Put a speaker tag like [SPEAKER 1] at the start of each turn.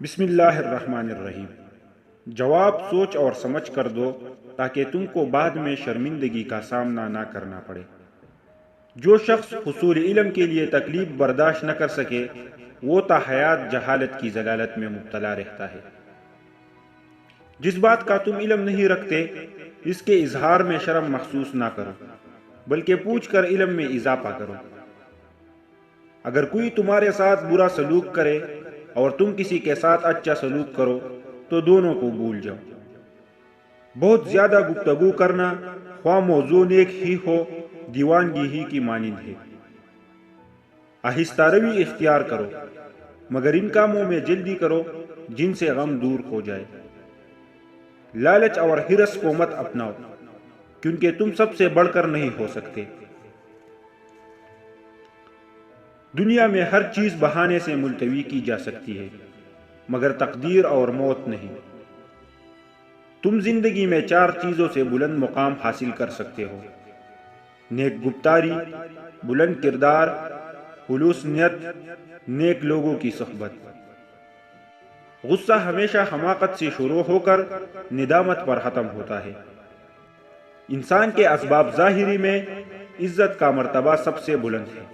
[SPEAKER 1] بسم اللہ الرحمن الرحیم۔ جواب سوچ اور سمجھ کر دو تاکہ تم کو بعد میں شرمندگی کا سامنا نہ کرنا پڑے۔ جو شخص حصول علم کے لیے تکلیف برداشت نہ کر سکے وہ تا حیات جہالت کی ضلالت میں مبتلا رہتا ہے۔ جس بات کا تم علم نہیں رکھتے اس کے اظہار میں شرم محسوس نہ کرو بلکہ پوچھ کر علم میں اضافہ کرو۔ اگر کوئی تمہارے ساتھ برا سلوک کرے اور تم کسی کے ساتھ اچھا سلوک کرو تو دونوں کو بھول جاؤ۔ بہت زیادہ گفتگو کرنا خواہ موضوع نیک ہی ہو دیوانگی ہی کی مانند ہے۔ آہستہ روی اختیار کرو مگر ان کاموں میں جلدی کرو جن سے غم دور ہو جائے۔ لالچ اور ہرس کو مت اپناؤ کیونکہ تم سب سے بڑھ کر نہیں ہو سکتے۔ دنیا میں ہر چیز بہانے سے ملتوی کی جا سکتی ہے مگر تقدیر اور موت نہیں۔ تم زندگی میں 4 چیزوں سے بلند مقام حاصل کر سکتے ہو: نیک گفتاری، بلند کردار، خلوص نیت، نیک لوگوں کی صحبت۔ غصہ ہمیشہ حماقت سے شروع ہو کر ندامت پر ختم ہوتا ہے۔ انسان کے اسباب ظاہری میں عزت کا مرتبہ سب سے بلند ہے۔